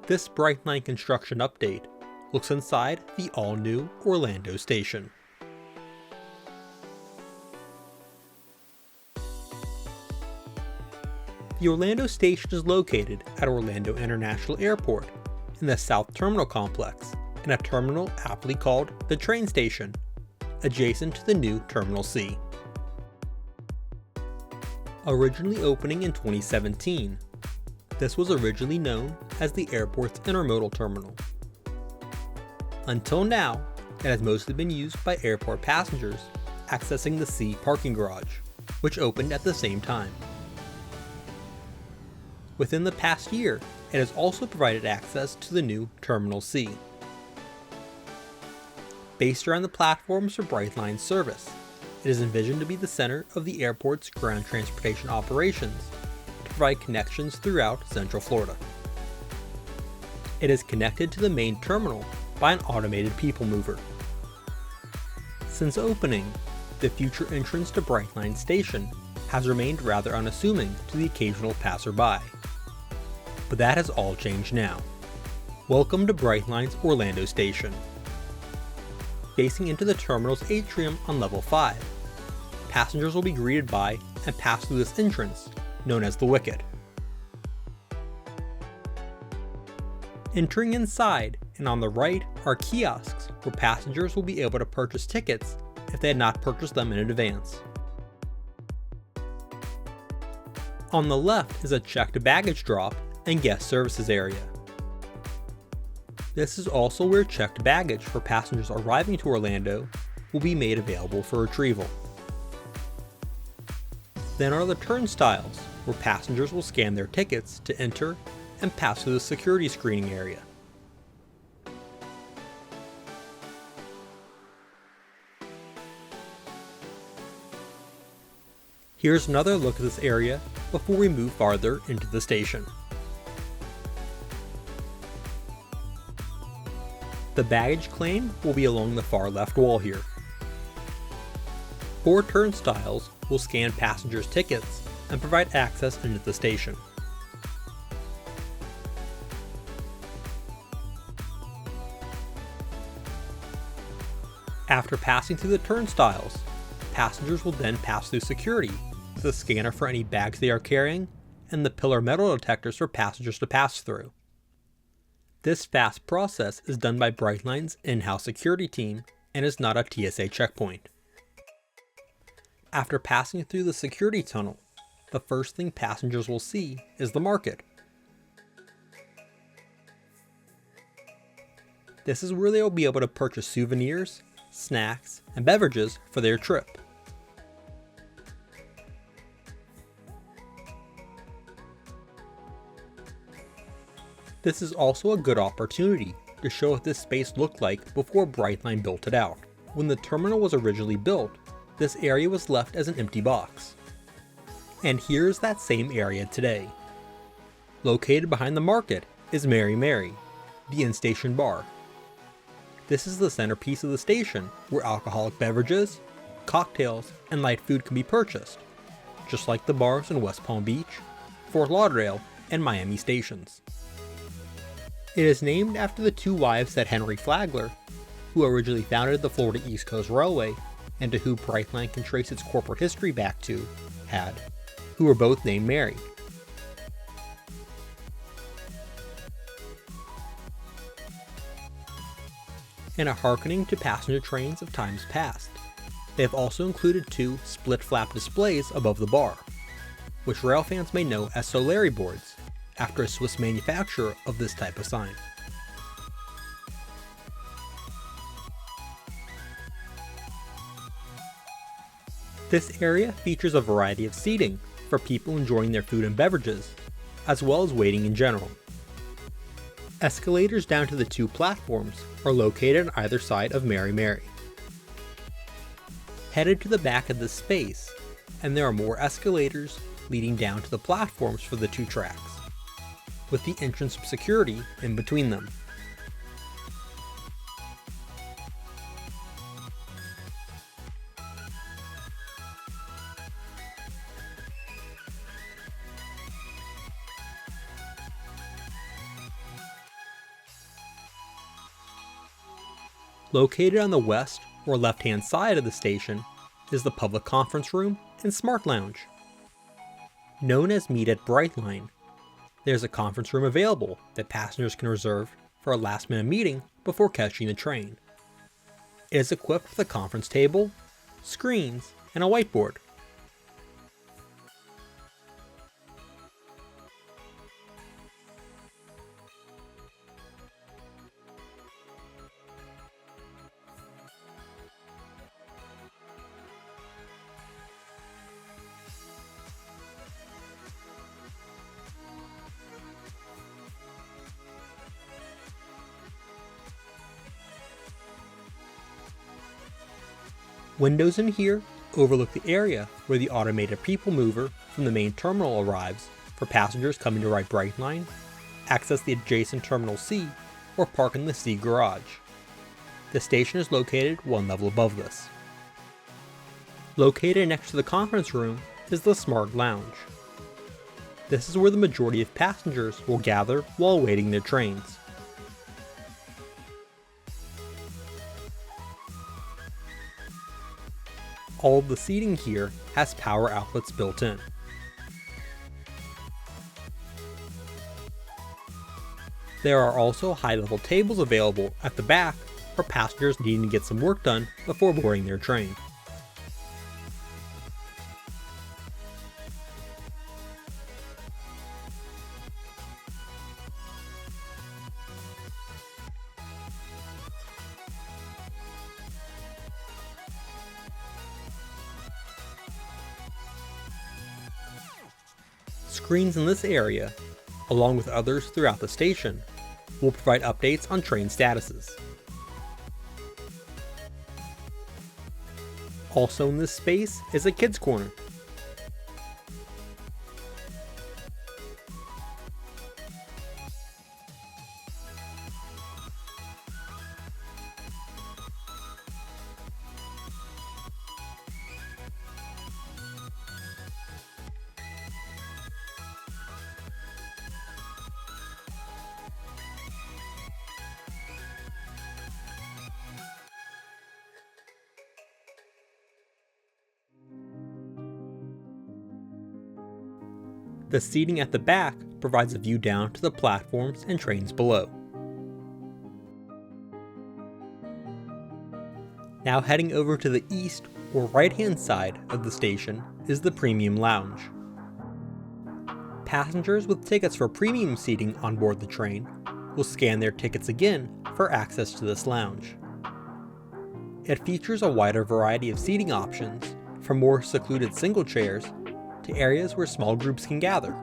This Brightline construction update looks inside the all-new Orlando station. The Orlando station is located at Orlando International Airport in the South Terminal Complex, in a terminal aptly called the train station, adjacent to the new Terminal C. Originally opening in 2017, this was originally known as the airport's intermodal terminal. Until now, it has mostly been used by airport passengers accessing the C parking garage, which opened at the same time. Within the past year, it has also provided access to the new Terminal C. Based around the platforms for Brightline's service, it is envisioned to be the center of the airport's ground transportation operations to provide connections throughout Central Florida. It is connected to the main terminal by an automated people mover. Since opening, the future entrance to Brightline Station has remained rather unassuming to the occasional passerby. But that has all changed now. Welcome to Brightline's Orlando Station. Facing into the terminal's atrium on level 5, passengers will be greeted by and pass through this entrance, known as the Wicket. Entering inside and on the right are kiosks where passengers will be able to purchase tickets if they had not purchased them in advance. On the left is a checked baggage drop and guest services area. This is also where checked baggage for passengers arriving to Orlando will be made available for retrieval. Then are the turnstiles, where passengers will scan their tickets to enter and pass through the security screening area. Here's another look at this area before we move farther into the station. The baggage claim will be along the far left wall here. 4 turnstiles will scan passengers' tickets and provide access into the station. After passing through the turnstiles, passengers will then pass through security with a scanner for any bags they are carrying and the pillar metal detectors for passengers to pass through. This fast process is done by Brightline's in-house security team and is not a TSA checkpoint. After passing through the security tunnel, the first thing passengers will see is the market. This is where they will be able to purchase souvenirs, snacks, and beverages for their trip. This is also a good opportunity to show what this space looked like before Brightline built it out. When the terminal was originally built, this area was left as an empty box. And here's that same area today. Located behind the market is Mary Mary, the in-station bar. This is the centerpiece of the station where alcoholic beverages, cocktails, and light food can be purchased, just like the bars in West Palm Beach, Fort Lauderdale, and Miami stations. It is named after the 2 wives that Henry Flagler, who originally founded the Florida East Coast Railway and to who Brightline can trace its corporate history back to, had, who were both named Mary. And a hearkening to passenger trains of times past, they have also included 2 split flap displays above the bar, which rail fans may know as Solari boards, after a Swiss manufacturer of this type of sign. This area features a variety of seating for people enjoying their food and beverages, as well as waiting in general. Escalators down to the 2 platforms are located on either side of Mary Mary. Headed to the back of this space, and there are more escalators leading down to the platforms for the 2 tracks, with the entrance of security in between them. Located on the west or left-hand side of the station is the public conference room and smart lounge. Known as Meet at Brightline, there's a conference room available that passengers can reserve for a last-minute meeting before catching the train. It is equipped with a conference table, screens, and a whiteboard. Windows in here overlook the area where the automated people mover from the main terminal arrives for passengers coming to ride Brightline, access the adjacent Terminal C, or park in the C garage. The station is located one level above this. Located next to the conference room is the Smart Lounge. This is where the majority of passengers will gather while awaiting their trains. All of the seating here has power outlets built in. There are also high-level tables available at the back for passengers needing to get some work done before boarding their train. Screens in this area, along with others throughout the station, will provide updates on train statuses. Also in this space is a kids' corner. The seating at the back provides a view down to the platforms and trains below. Now heading over to the east or right-hand side of the station is the Premium Lounge. Passengers with tickets for premium seating on board the train will scan their tickets again for access to this lounge. It features a wider variety of seating options, from more secluded single chairs to areas where small groups can gather.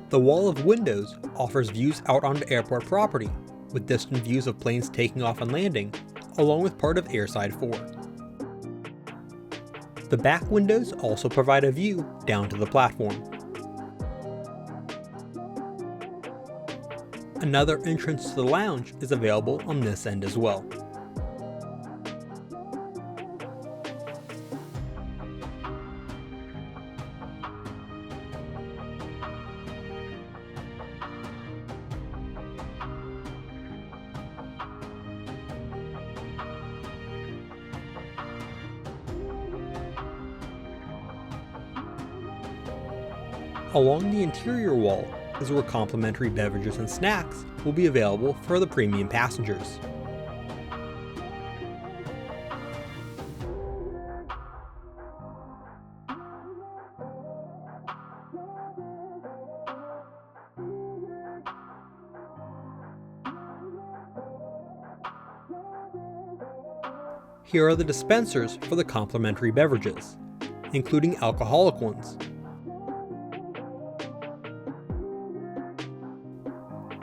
The wall of windows offers views out onto airport property, with distant views of planes taking off and landing, along with part of Airside 4. The back windows also provide a view down to the platform. Another entrance to the lounge is available on this end as well. Along the interior wall is where complimentary beverages and snacks will be available for the premium passengers. Here are the dispensers for the complimentary beverages, including alcoholic ones.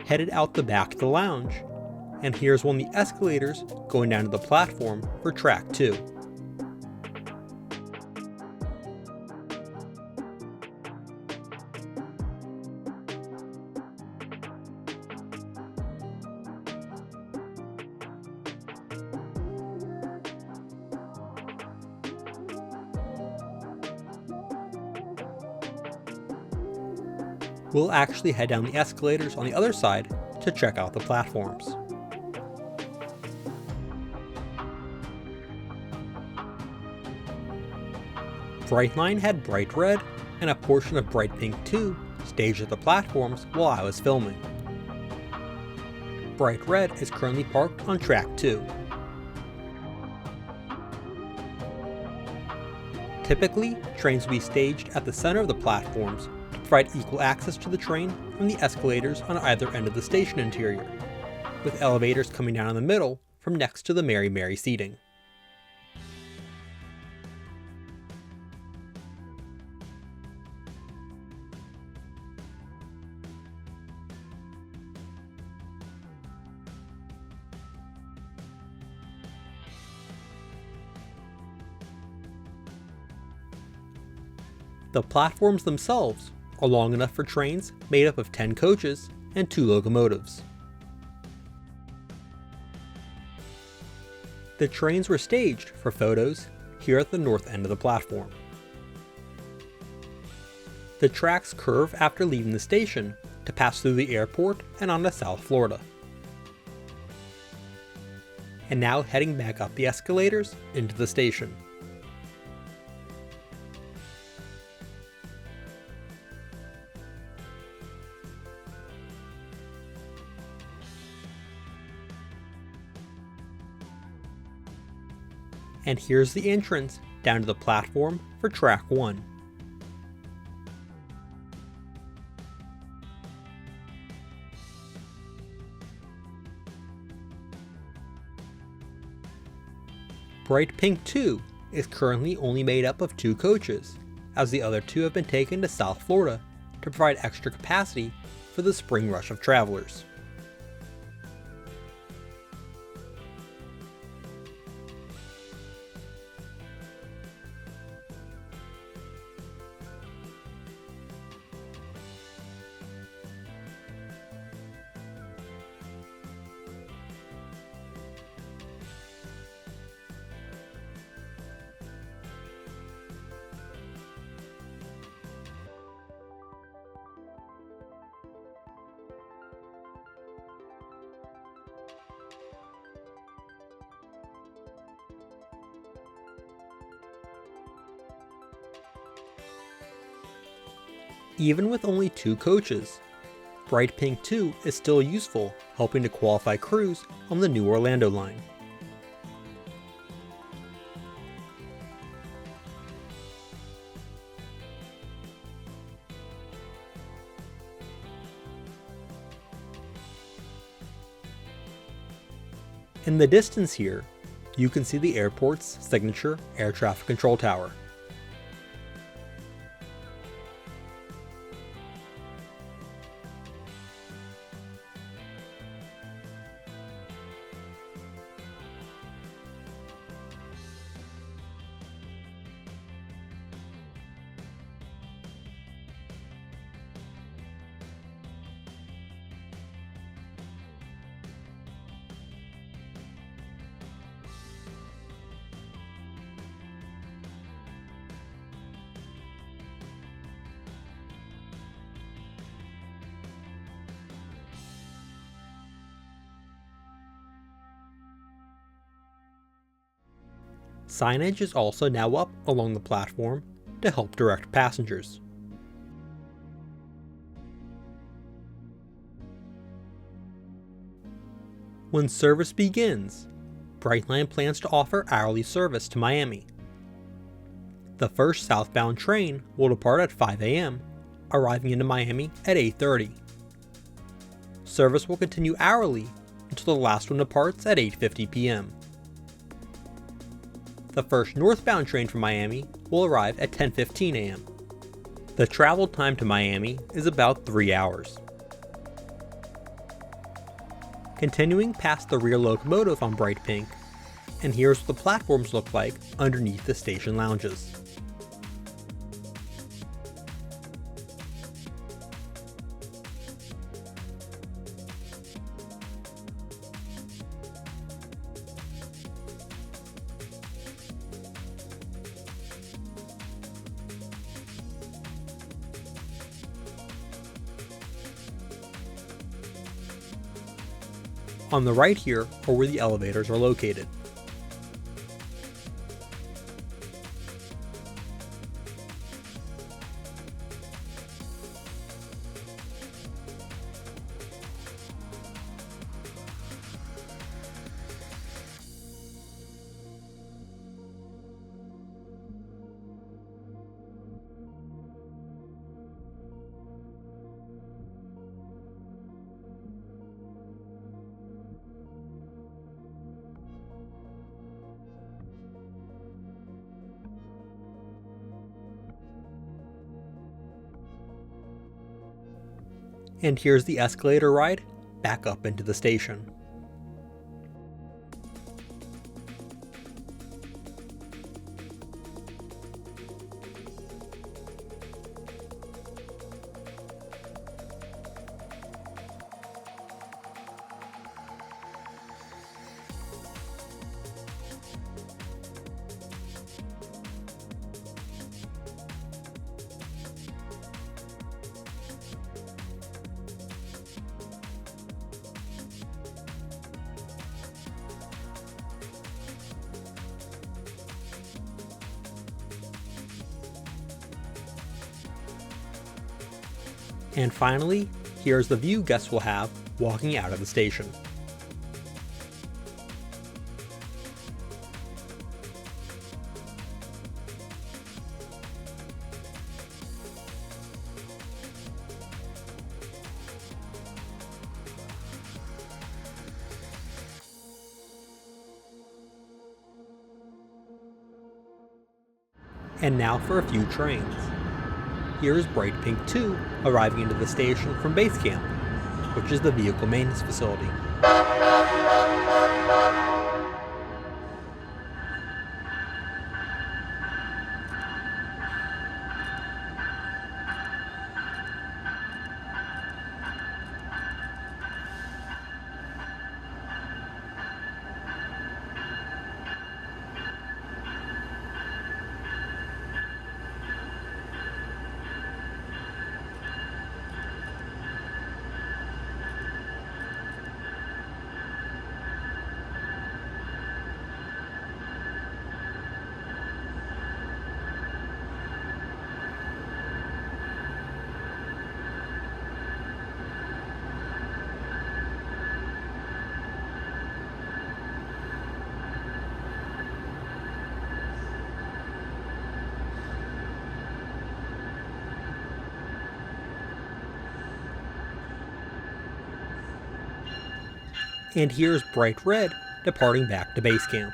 Headed out the back of the lounge, and here's one of the escalators going down to the platform for track 2. We'll actually head down the escalators on the other side to check out the platforms. Brightline had Bright Red and a portion of Bright Pink 2 staged at the platforms while I was filming. Bright Red is currently parked on track 2. Typically, trains will be staged at the center of the platforms to provide equal access to the train from the escalators on either end of the station interior, with elevators coming down in the middle from next to the Mary Mary seating. The platforms themselves are long enough for trains made up of 10 coaches and 2 locomotives. The trains were staged for photos here at the north end of the platform. The tracks curve after leaving the station to pass through the airport and onto South Florida. And now heading back up the escalators into the station. And here's the entrance down to the platform for track 1. Bright Pink 2 is currently only made up of 2 coaches, as the other 2 have been taken to South Florida to provide extra capacity for the spring rush of travelers. Even with only 2 coaches, Bright Pink 2 is still useful, helping to qualify crews on the new Orlando line. In the distance here, you can see the airport's signature air traffic control tower. Signage is also now up along the platform to help direct passengers. When service begins, Brightline plans to offer hourly service to Miami. The first southbound train will depart at 5 a.m., arriving into Miami at 8:30. Service will continue hourly until the last one departs at 8:50 p.m. The first northbound train from Miami will arrive at 10:15 a.m. The travel time to Miami is about 3 hours. Continuing past the rear locomotive on Bright Pink, and here's what the platforms look like underneath the station lounges. On the right here are where the elevators are located. And here's the escalator ride back up into the station. And finally, here's the view guests will have walking out of the station. And now for a few trains. Here is Bright Pink 2 arriving into the station from Base Camp, which is the vehicle maintenance facility. And here's Bright Red departing back to Base Camp.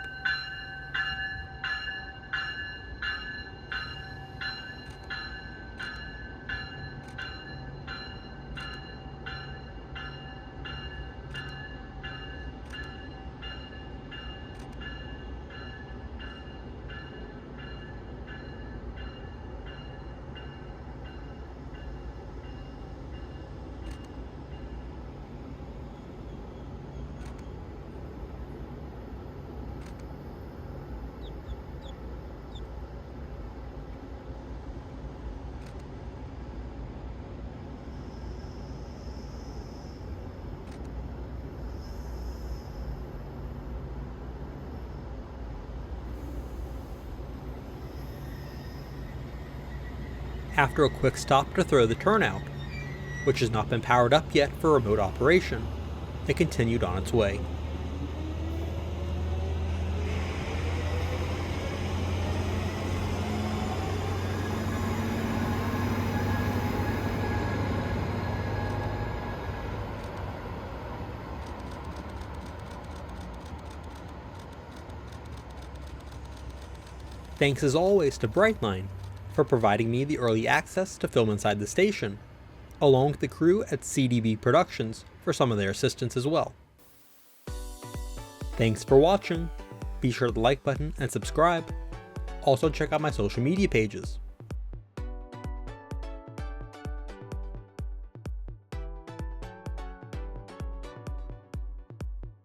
After a quick stop to throw the turnout, which has not been powered up yet for remote operation, it continued on its way. Thanks as always to Brightline for providing me the early access to film inside the station, along with the crew at CDB Productions for some of their assistance as well. Thanks for watching, be sure to like button and subscribe. Also check out my social media pages.